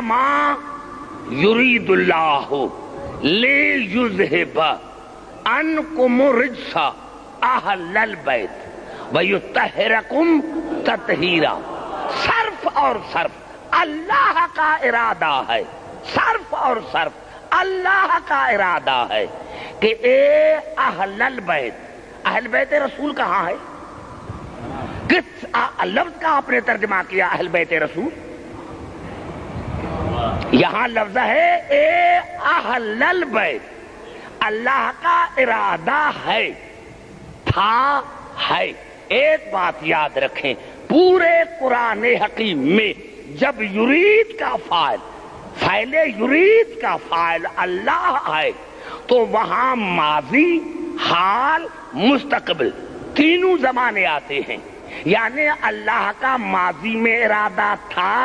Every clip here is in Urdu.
ما یرید اللہ لیذہب عنکم الرجس اہل البیت ویطہرکم تطہیرا. صرف اور صرف اللہ کا ارادہ ہے، صرف اور صرف اللہ کا ارادہ ہے کہ اے اہل البیت. اہل بیت رسول کہاں ہے؟ کس لفظ کا آپ نے ترجمہ کیا اہل بیت رسول؟ یہاں لفظ ہے اے اہل البیت. اللہ کا ارادہ ہے، تھا، ہے. ایک بات یاد رکھیں، پورے قرآن حکیم میں جب یرید کا فاعل یرید کا فاعل اللہ ہے تو وہاں ماضی، حال، مستقبل تینوں زمانے آتے ہیں. یعنی اللہ کا ماضی میں ارادہ تھا،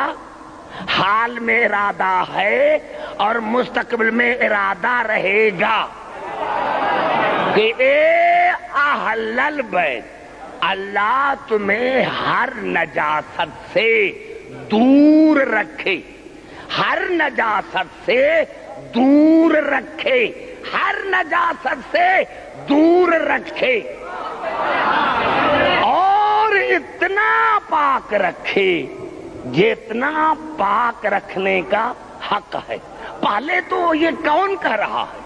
حال میں ارادہ ہے اور مستقبل میں ارادہ رہے گا کہ اے اہل البیت، اللہ تمہیں ہر نجاست سے دور رکھے، ہر نجاست سے دور رکھے، ہر نجاست سے دور رکھے اور اتنا پاک رکھے جتنا پاک رکھنے کا حق ہے. پہلے تو یہ کون کہہ رہا ہے؟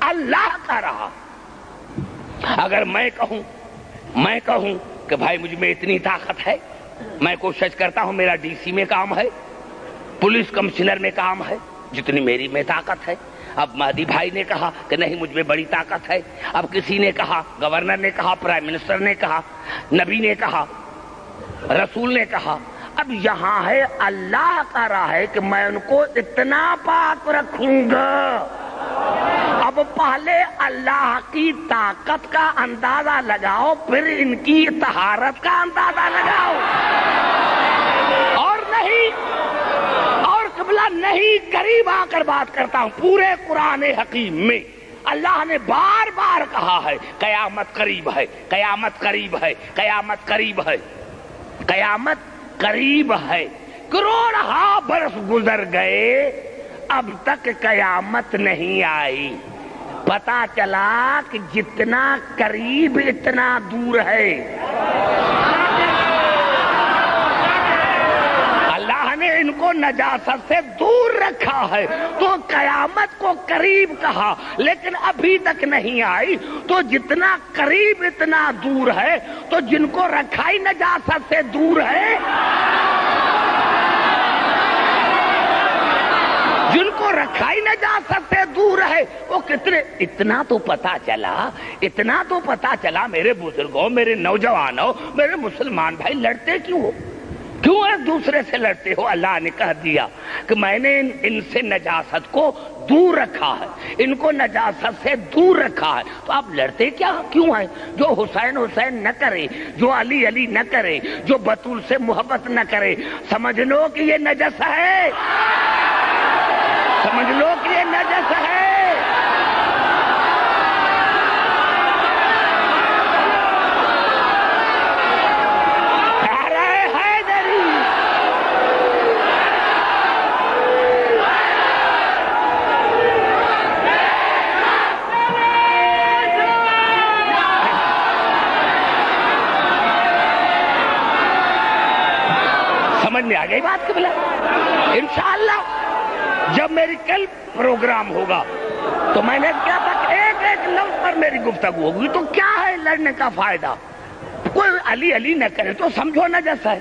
اللہ کہہ رہا. اگر میں کہوں کہ بھائی مجھ میں اتنی طاقت ہے، میں کوشش کرتا ہوں، میرا ڈی سی میں کام ہے، پولیس کمشنر میں کام ہے، جتنی میری میں طاقت ہے. اب مہدی بھائی نے کہا کہ نہیں مجھ میں بڑی طاقت ہے، اب کسی نے کہا، گورنر نے کہا، پرائم منسٹر نے کہا، نبی نے کہا، رسول نے کہا. اب یہاں ہے اللہ کا رہا ہے کہ میں ان کو اتنا پاک رکھوں گا. اب پہلے اللہ کی طاقت کا اندازہ لگاؤ، پھر ان کی طہارت کا اندازہ لگاؤ. اور نہیں، اور قبلہ نہیں، قریب آ کر بات کرتا ہوں. پورے قرآن حکیم میں اللہ نے بار بار کہا ہے قیامت قریب ہے، قیامت قریب ہے، قیامت قریب ہے، قیامت قریب ہے. کروڑہا برس گزر گئے، اب تک قیامت نہیں آئی. پتا چلا کہ جتنا قریب اتنا دور ہے. اللہ نے ان کو نجاست سے دور رکھا ہے تو قیامت کو قریب کہا، لیکن ابھی تک نہیں آئی. تو جتنا قریب اتنا دور ہے، تو جن کو رکھا ہی نجاست سے دور ہے، جن کو رکھا ہی نجاست سے دور ہے، وہ کتنے. اتنا تو پتا چلا میرے بزرگوں، میرے نوجوانوں، میرے مسلمان بھائی، لڑتے کیوں ہو؟ کیوں ایک دوسرے سے لڑتے ہو؟ اللہ نے کہہ دیا کہ میں نے ان سے نجاست کو دور رکھا ہے، ان کو نجاست سے دور رکھا ہے. تو آپ لڑتے کیوں ہیں؟ جو حسین نہ کرے، جو علی نہ کرے، جو بطول سے محبت نہ کرے، سمجھ لو کہ یہ نجس ہے، سمجھ لو کہ یہ نجس ہے. سمجھ میں آ گئی بات؟ قبلہ انشاءاللہ جب میری کل پروگرام ہوگا تو میں نے کیا تھا کہ ایک ایک لفظ پر میری گفتگو ہوگی. تو کیا ہے لڑنے کا فائدہ؟ کوئی علی نہ کرے تو سمجھو نجس ہے،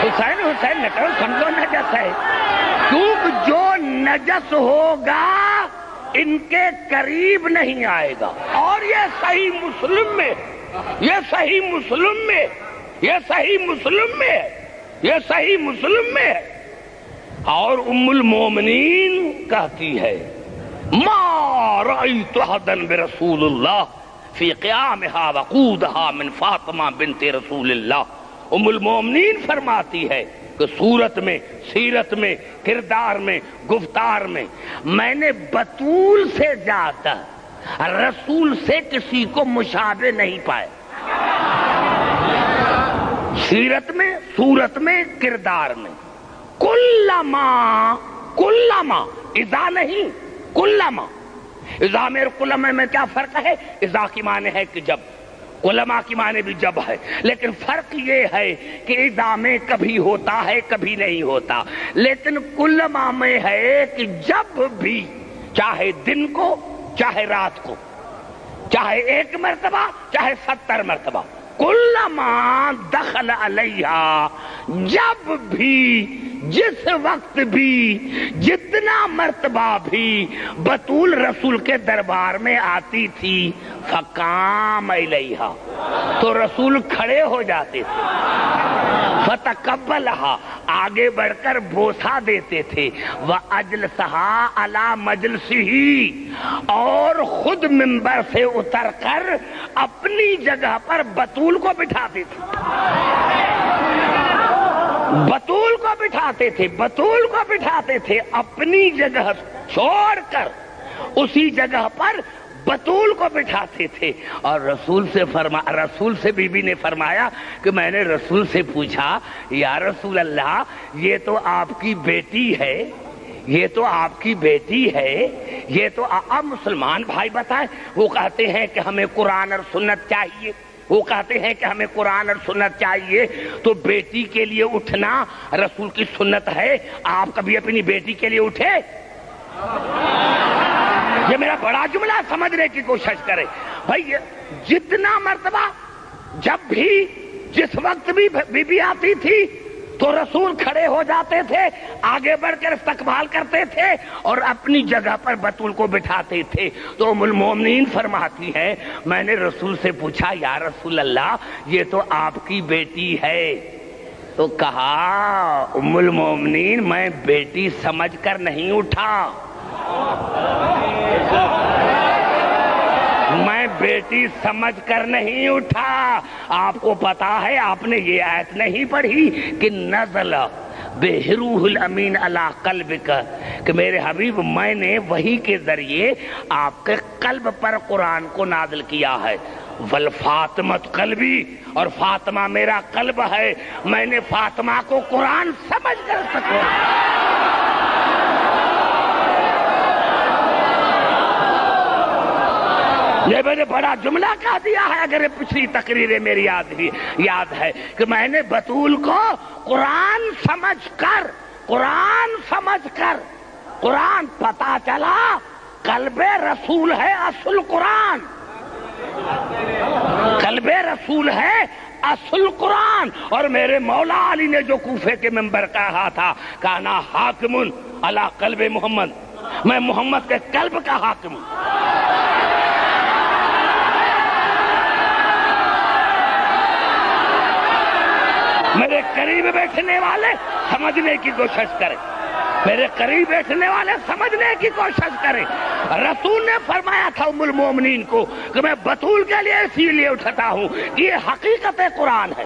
حسین نہ کرو سمجھو نجس ہے. کیونکہ جو نجس ہوگا ان کے قریب نہیں آئے گا. اور یہ صحیح مسلم میں، یہ صحیح مسلم میں، یہ صحیح مسلم میں، یہ صحیح مسلم میں. اور ام المومنین کہتی ہے ما رأیت احدا برسول اللہ فی قیامها وقودها من فاطمہ بنت رسول اللہ. ام المومنین فرماتی ہے کہ صورت میں، سیرت میں، کردار میں، گفتار میں نے بطول سے زیادہ رسول سے کسی کو مشابہ نہیں پائے. سیرت میں، صورت میں، کردار میں. کلما اذا نہیں، کلما. اذا میں کلما میں کیا فرق ہے؟ اذا کی معنی ہے کہ جب، علماء کی معنی بھی جب ہے، لیکن فرق یہ ہے کہ اذا میں کبھی ہوتا ہے کبھی نہیں ہوتا، لیکن کلما میں ہے کہ جب بھی، چاہے دن کو چاہے رات کو، چاہے 1 مرتبہ چاہے 70 مرتبہ، کلما دخل علیہا، جب بھی، جس وقت بھی، جتنا مرتبہ بھی بطول رسول کے دربار میں آتی تھی، فقام الیہا، تو رسول کھڑے ہو جاتے تھے، فتقبلہا، آگے بڑھ کر بوسہ دیتے تھے، وَأَجْلَسَهَا عَلَى مَجْلِسِهِ، اور خود منبر سے اتر کر اپنی جگہ پر بطول کو بٹھاتے تھے، بطول کو بٹھاتے تھے، بطول کو بٹھاتے تھے، اپنی جگہ چھوڑ کر اسی جگہ پر بطول کو بٹھاتے تھے. اور رسول سے بی بی نے فرمایا کہ میں نے رسول سے پوچھا، یا رسول اللہ، یہ تو آپ کی بیٹی ہے، یہ تو آپ کی بیٹی ہے، یہ تو اب مسلمان بھائی بتائیں، وہ کہتے ہیں کہ ہمیں قرآن اور سنت چاہیے، وہ کہتے ہیں کہ ہمیں قرآن اور سنت چاہیے، تو بیٹی کے لیے اٹھنا رسول کی سنت ہے، آپ کبھی اپنی بیٹی کے لیے اٹھے؟ یہ میرا بڑا جملہ سمجھنے کی کوشش کرے بھائی. جتنا مرتبہ، جب بھی، جس وقت بھی بی بی آتی تھی تو رسول کھڑے ہو جاتے تھے، آگے بڑھ کر استقبال کرتے تھے اور اپنی جگہ پر بطول کو بٹھاتے تھے. تو ام المومنین فرماتی ہے، میں نے رسول سے پوچھا، یا رسول اللہ، یہ تو آپ کی بیٹی ہے. تو کہا، ام المومنین، میں بیٹی سمجھ کر نہیں اٹھا، میں بیٹی سمجھ کر نہیں اٹھا. آپ کو پتا ہے، آپ نے یہ آیت نہیں پڑھی کہ نزل بروح الامین علی قلبک، کہ میرے حبیب، میں نے وحی کے ذریعے آپ کے قلب پر قرآن کو نازل کیا ہے. والفاطمۃ قلبی، اور فاطمہ میرا قلب ہے، میں نے فاطمہ کو قرآن سمجھ کر سکوں. یہ میں نے بڑا جملہ کہہ دیا ہے، اگر پچھلی تقریریں میری یاد ہے کہ میں نے بطول کو قرآن سمجھ کر قرآن پتا چلا قلب رسول ہے اصل قرآن، قلب رسول ہے اصل قرآن. اور میرے مولا علی نے جو کوفے کے منبر کہا تھا، کانا حاکم علی قلب محمد، میں محمد کے قلب کا حاکم ہوں. میرے قریب بیٹھنے والے سمجھنے کی کوشش کریں، میرے قریب بیٹھنے والے سمجھنے کی کوشش کریں. رسول نے فرمایا تھا ام المومنین کو کہ میں بطول کے لیے اسی لیے اٹھتا ہوں، یہ حقیقت قرآن ہے،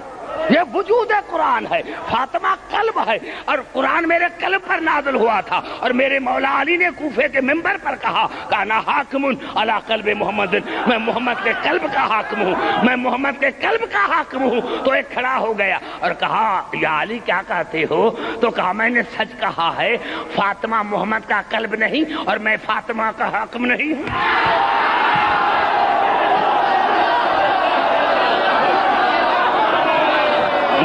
یہ وجود قرآن ہے. فاطمہ قلب ہے، اور قرآن میرے قلب پر نازل ہوا تھا، اور میرے مولا علی نے کوفے کے منبر پر کہا، کانا حاکم علی قلب محمد، میں محمد کے قلب کا حاکم ہوں، میں محمد کے قلب کا حاکم ہوں. تو ایک کھڑا ہو گیا اور کہا، یا علی کیا کہتے ہو؟ تو کہا، میں نے سچ کہا ہے، فاطمہ محمد کا قلب نہیں اور میں فاطمہ کا حاکم نہیں ہوں.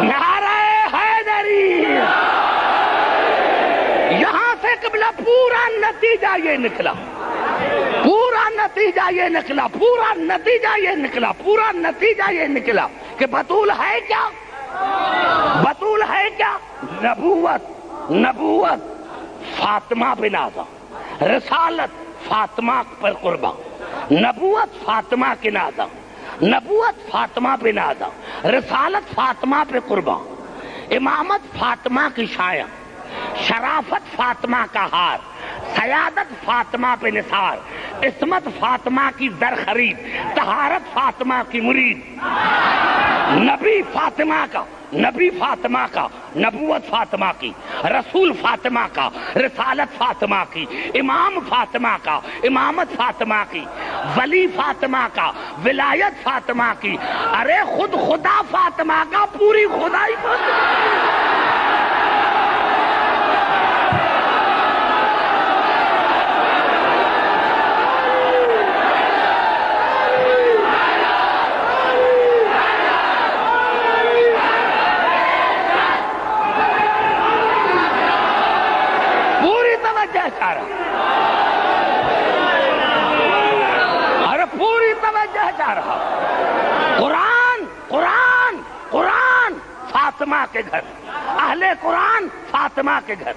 نعرہ حیدری. یہاں سے قبلہ پورا نتیجہ یہ نکلا، پورا نتیجہ یہ نکلا، پورا نتیجہ یہ نکلا، پورا نتیجہ یہ نکلا کہ بطول ہے کیا؟ بطول ہے کیا؟ نبوت، نبوت فاطمہ بن اعظم، رسالت فاطمہ پر قربان، نبوت فاطمہ کے نازم، نبوت فاطمہ بن اعظم، رسالت فاطمہ پہ قربان، امامت فاطمہ کی شایع، شرافت فاطمہ کا ہار، سیادت فاطمہ پہ نثار، عصمت فاطمہ کی در خرید، طہارت فاطمہ کی مرید. نبی فاطمہ کا، نبی فاطمہ کا، نبوت فاطمہ کی، رسول فاطمہ کا، رسالت فاطمہ کی، امام فاطمہ کا، امامت فاطمہ کی، ولی فاطمہ کا، ولایت فاطمہ کی، ارے خود خدا فاطمہ کا، پوری خدائی فاطمہ. چاہ رہا، ارے پوری توجہ چاہ رہا. قرآن قرآن قرآن فاطمہ کے گھر، اہل قرآن فاطمہ کے گھر،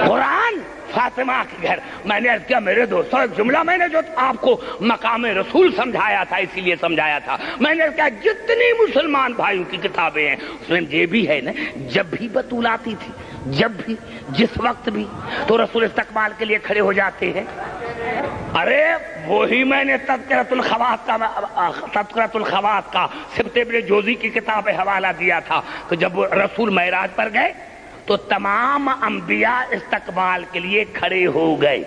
قرآن فاطمہ کے گھر. میں نے عرض کیا میرے دوستوں، ایک جملہ میں نے جو آپ کو مقام رسول سمجھایا تھا، اسی لیے سمجھایا تھا. میں نے کہا جتنی مسلمان بھائیوں کی کتابیں ہیں اس میں یہ بھی ہے نا، جب بھی بطول آتی تھی، جب بھی جس وقت بھی تو رسول استقبال کے لیے کھڑے ہو جاتے ہیں. ارے وہی میں نے تذکرۃ الخواص کا سبط ابن جوزی کی کتاب حوالہ دیا تھا کہ جب رسول معراج پر گئے تو تمام انبیاء استقبال کے لیے کھڑے ہو گئے.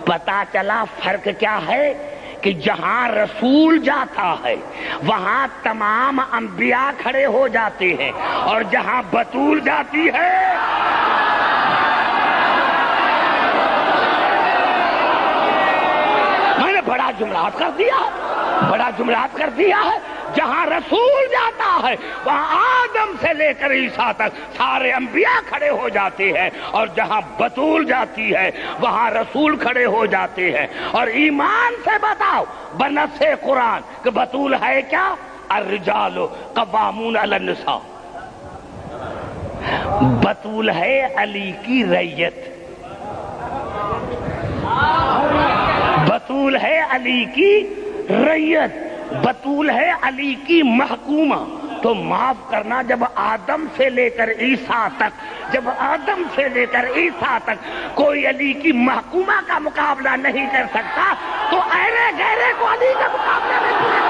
پتا چلا فرق کیا ہے کہ جہاں رسول جاتا ہے وہاں تمام انبیاء کھڑے ہو جاتے ہیں، اور جہاں بطول جاتی ہے میں نے بڑا جملات کر دیا، بڑا جملات کر دیا ہے. جہاں رسول جاتا ہے وہاں آدم سے لے کر عیسیٰ تک سارے انبیاء کھڑے ہو جاتے ہیں، اور جہاں بطول جاتی ہے وہاں رسول کھڑے ہو جاتے ہیں. اور ایمان سے بتاؤ بنص قرآن کہ بطول ہے کیا؟ الرجال قوامون علی النساء. بطول ہے علی کی ریت، بطول ہے علی کی ریت، بطول ہے علی کی محکومہ. تو معاف کرنا، جب آدم سے لے کر عیسیٰ تک، جب آدم سے لے کر عیسیٰ تک کوئی علی کی محکومہ کا مقابلہ نہیں کر سکتا تو ایرے گہرے کو علی کا مقابلہ نہیں کر سکتا.